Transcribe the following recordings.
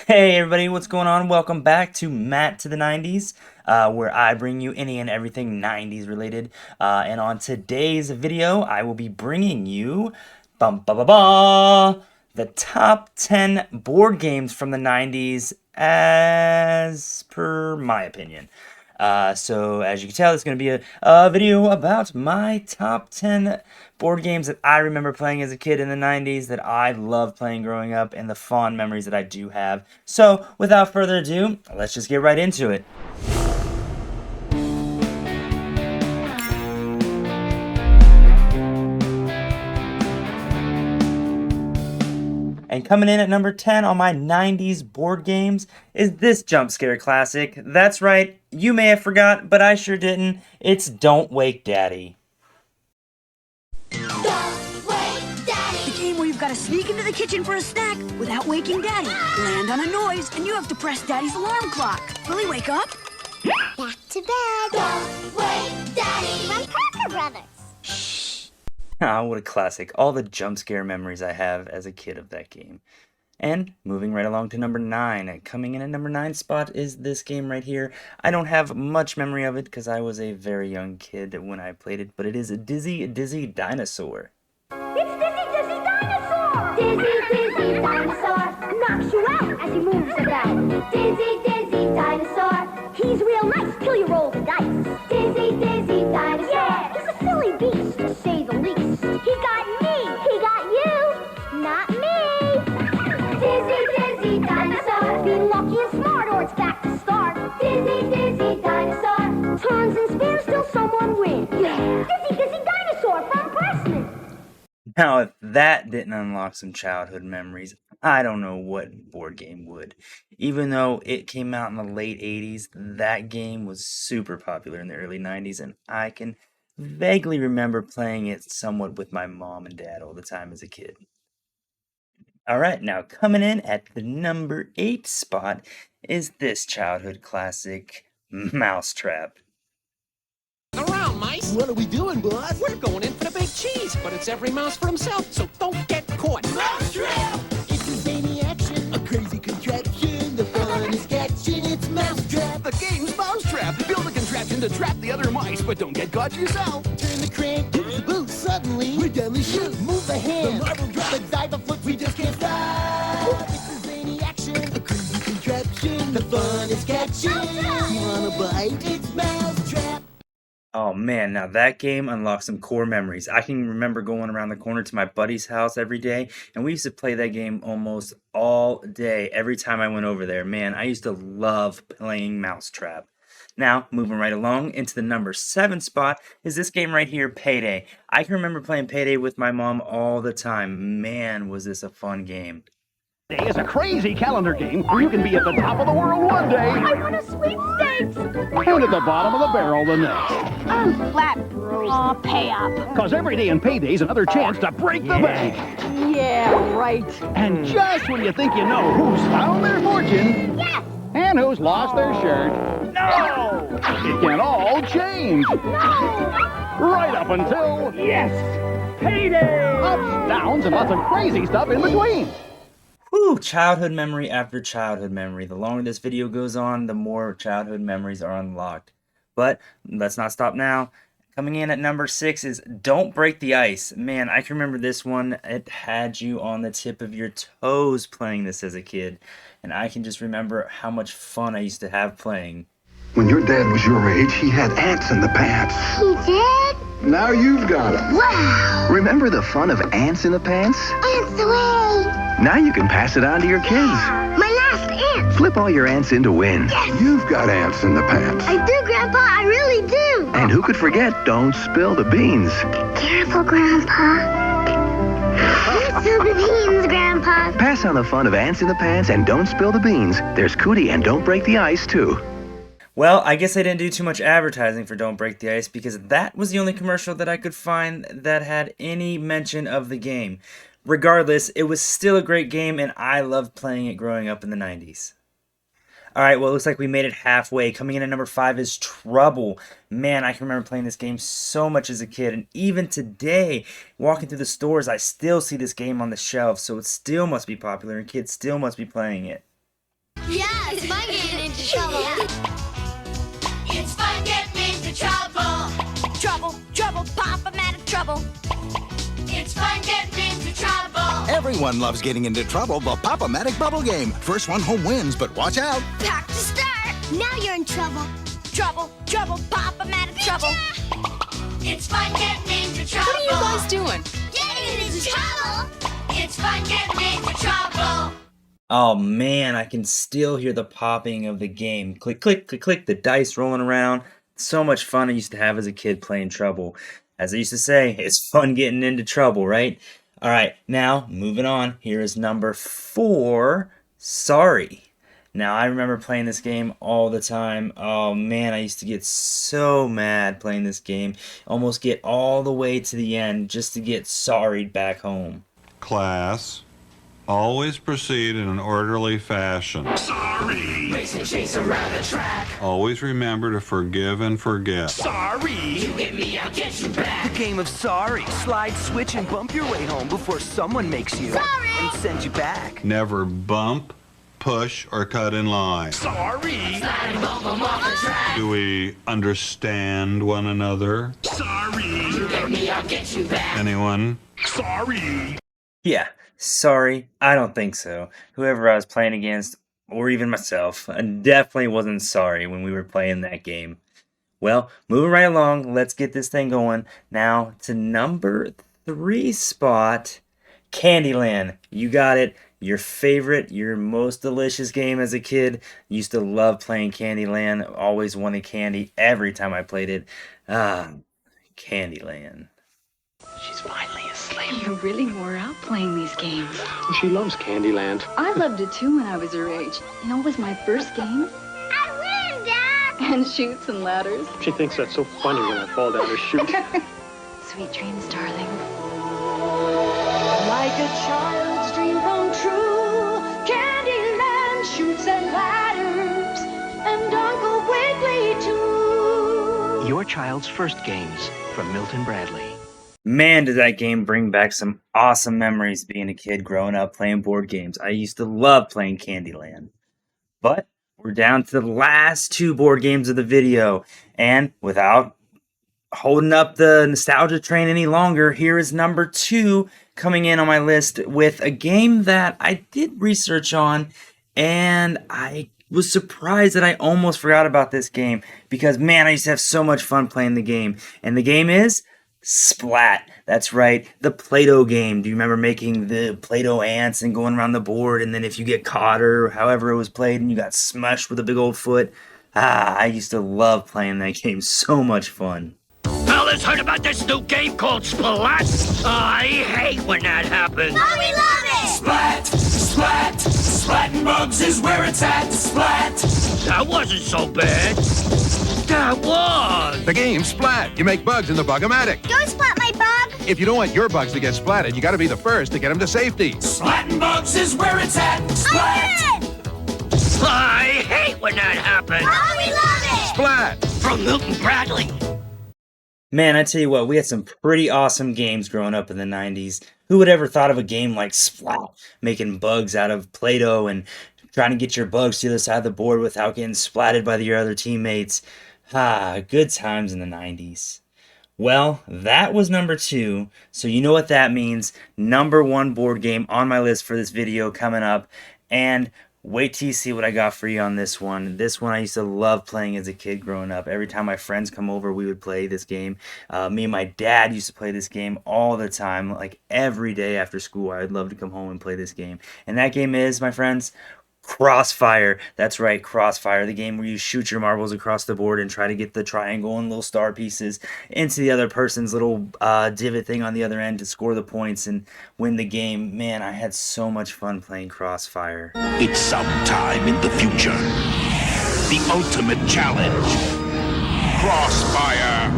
Hey everybody, what's going on? Welcome back to Matt to the 90s, where I bring you any and everything 90s related. And on today's video, I will be bringing you the top 10 board games from the 90s as per my opinion. So as you can tell, it's going to be a video about my top 10 board games that I remember playing as a kid in the 90s that I loved playing growing up and the fond memories that I do have. So without further ado, let's just get right into it. And coming in at number 10 on my 90s board games is this jump scare classic. That's right, you may have forgot, but I sure didn't. It's Don't Wake Daddy. Don't wake Daddy! The game where you've got to sneak into the kitchen for a snack without waking Daddy. Land on a noise, and you have to press Daddy's alarm clock. Will he wake up? Back to bed! Don't wake Daddy! From Parker Brothers! Ah, what a classic. All the jump scare memories I have as a kid of that game. And moving right along to number 9. Coming in at number 9 spot is this game right here. I don't have much memory of it because I was a very young kid when I played it, but it is a Dizzy Dinosaur. It's Dizzy Dinosaur! Dizzy Dinosaur knocks you out as he moves about. Dizzy Dinosaur, he's real nice till you roll the dice. Dizzy Dinosaur, yeah, he's a silly beast to say the least. He got me, he got you, not me. Dizzy Dinosaur, be lucky and smart or it's back to start. Dizzy Dinosaur, turns and spins till someone wins. Yeah, Dizzy Dinosaur from Preston. Now, if that didn't unlock some childhood memories, I don't know what board game would. Even though it came out in the late 80s, that game was super popular in the early 90s, and I can vaguely remember playing it somewhat with my mom and dad all the time as a kid. Alright, now coming in at the number 8 spot is this childhood classic, Mousetrap. Around, mice. What are we doing, boss? We're going in for the big cheese, but it's every mouse for himself, so don't get caught. Mousetrap! It's a zany action, a crazy contraption. The fun is catching, it's Mousetrap. The game's Mousetrap. Build a contraption to trap the other mice, but don't get caught yourself. Turn the crank, hit the boot, suddenly we're down the chute. Move the hand, the marble drop, and dive a foot, we just can't stop. It's a zany action, a crazy contraption. The fun is catching. You wanna bite? It's Mousetrap. Oh man, now that game unlocked some core memories. I can remember going around the corner to my buddy's house every day, and we used to play that game almost all day, every time I went over there. Man, I used to love playing Mousetrap. Now, moving right along into the number 7 spot is this game right here, Payday. I can remember playing Payday with my mom all the time. Man, was this a fun game. Day is a crazy calendar game where you can be at the top of the world one day I want a sweepstakes! and at the bottom of the barrel the next. I'm flat broke. Aw, pay up. Because every day in Payday's another chance to break the bank. Yeah, right. And just when you think you know who's found their fortune Yes! and who's lost their shirt, no! It can all change. No! Right up until, yes, Payday! Ups, downs, and lots of crazy stuff in between. Whew, childhood memory after childhood memory. The longer this video goes on, the more childhood memories are unlocked. But let's not stop now. Coming in at number 6 is Don't Break the Ice. Man, I can remember this one. It had you on the tip of your toes playing this as a kid. And I can just remember how much fun I used to have playing. When your dad was your age, he had ants in the pants. He did? Now you've got them. Wow! Remember the fun of ants in the pants? Ants away! Now you can pass it on to your kids. My last ant! Flip all your ants into wins. You've got ants in the pants. I do, Grandpa, I really do! And who could forget, don't spill the beans. Careful, Grandpa. Don't spill the beans, Grandpa. Pass on the fun of ants in the pants and don't spill the beans. There's Cootie and Don't Break the Ice, too. Well, I guess I didn't do too much advertising for Don't Break the Ice because that was the only commercial that I could find that had any mention of the game. Regardless, it was still a great game and I loved playing it growing up in the 90s. Alright, well, it looks like we made it halfway. Coming in at number 5 is Trouble. Man, I can remember playing this game so much as a kid, and even today, walking through the stores, I still see this game on the shelf, so it still must be popular, and kids still must be playing it. Yeah, it's fun getting into trouble. It's fun getting into trouble. Trouble, trouble, Papa, I'm out of trouble. It's fun getting into trouble. Everyone loves getting into trouble, but Pop-O-Matic Bubble Game. First one home wins, but watch out. Back to start. Now you're in trouble. Trouble, trouble, Papa, I'm out of trouble. It's fun getting into trouble. What are you guys doing? Getting into trouble. It's fun getting into trouble. Oh man, I can still hear the popping of the game. Click, click, click, click, the dice rolling around. So much fun I used to have as a kid playing Trouble. As I used to say, it's fun getting into trouble, right? All right, now moving on. Here is number 4, Sorry. Now, I remember playing this game all the time. Oh man, I used to get so mad playing this game. Almost get all the way to the end just to get sorried back home. Class, always proceed in an orderly fashion. Sorry. Race and chase around the track. Always remember to forgive and forget. Sorry. You hit me, I'll get you back. The game of sorry. Slide, switch, and bump your way home before someone makes you. Sorry. And sends you back. Never bump, push, or cut in line. Sorry. Slide and bump 'em off the track. Do we understand one another? Sorry. You hit me, I'll get you back. Anyone? Sorry. Yeah, sorry, I don't think so. Whoever I was playing against, or even myself, I definitely wasn't sorry when we were playing that game. Well, moving right along, let's get this thing going. Now to number 3 spot, Candyland. You got it. Your favorite, your most delicious game as a kid. Used to love playing Candyland. Always wanted candy every time I played it. Ah, Candyland. She's finally asleep. You really wore out playing these games. She loves Candyland. I loved it too when I was her age. You know, it was my first game. I win, Dad. And chutes and ladders. She thinks that's so funny when I fall down her chute. Sweet dreams, darling. Like a child's dream come true. Candyland, shoots and ladders, and Uncle Wiggly too. Your child's first games from Milton Bradley. Man, did that game bring back some awesome memories being a kid growing up playing board games. I used to love playing Candyland. But we're down to the last 2 board games of the video. And without holding up the nostalgia train any longer, here is number 2 coming in on my list with a game that I did research on, and I was surprised that I almost forgot about this game because, man, I used to have so much fun playing the game. And the game is Splat. That's right, the Play-Doh game. Do you remember making the Play-Doh ants and going around the board, and then if you get caught or however it was played and you got smushed with a big old foot? I used to love playing that game. So much fun. Fellas, heard about this new game called Splat? I hate when that happens. Oh, we love it. Splat, splat, splatting bugs is where it's at. Splat. That wasn't so bad. That was. The game Splat. You make bugs in the Bug-O-Matic. Don't splat my bug. If you don't want your bugs to get splatted, you gotta be the first to get them to safety. Splatting bugs is where it's at. Splat. I hate when that happens. Oh, we love it. Splat. From Milton Bradley. Man, I tell you what, we had some pretty awesome games growing up in the 90s. Who would ever thought of a game like Splat, making bugs out of Play-Doh and trying to get your bugs to the other side of the board without getting splatted by your other teammates? Good times in the 90s. Well, that was number 2, so you know what that means. Number 1 board game on my list for this video coming up, and wait till you see what I got for you on this one. This one I used to love playing as a kid growing up. Every time my friends come over, we would play this game. Me and my dad used to play this game all the time, like every day after school. I'd love to come home and play this game. And that game is, my friends, Crossfire. That's right, Crossfire, the game where you shoot your marbles across the board and try to get the triangle and little star pieces into the other person's little divot thing on the other end to score the points and win the game. Man, I had so much fun playing Crossfire. It's sometime in the future. The ultimate challenge. Crossfire.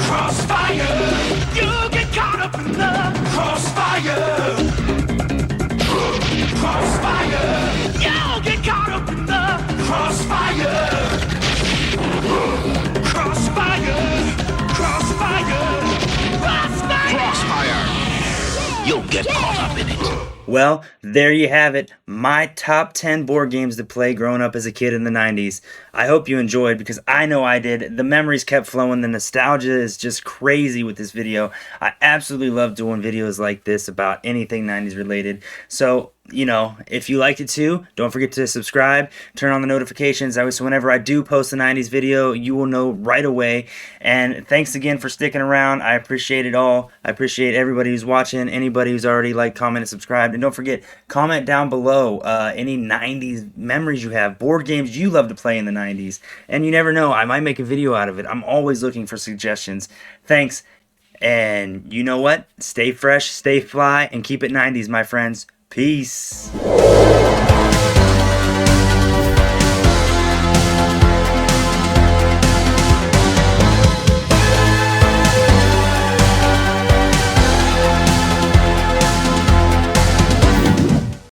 Crossfire. You get caught up in the crossfire. Crossfire! You get caught up in the crossfire! Crossfire! Crossfire! Crossfire! Crossfire! You'll get caught up in it. Well, there you have it. My top 10 board games to play growing up as a kid in the 90s. I hope you enjoyed, because I know I did. The memories kept flowing. The nostalgia is just crazy with this video. I absolutely love doing videos like this about anything 90s related. So, you know, if you liked it too, don't forget to subscribe, turn on the notifications. That way, so whenever I do post a 90s video, you will know right away. And thanks again for sticking around. I appreciate it all. I appreciate everybody who's watching, anybody who's already liked, commented, subscribed. And don't forget, comment down below any 90s memories you have, board games you love to play in the 90s. And you never know, I might make a video out of it. I'm always looking for suggestions. Thanks. And you know what? Stay fresh, stay fly, and keep it 90s, my friends. Peace.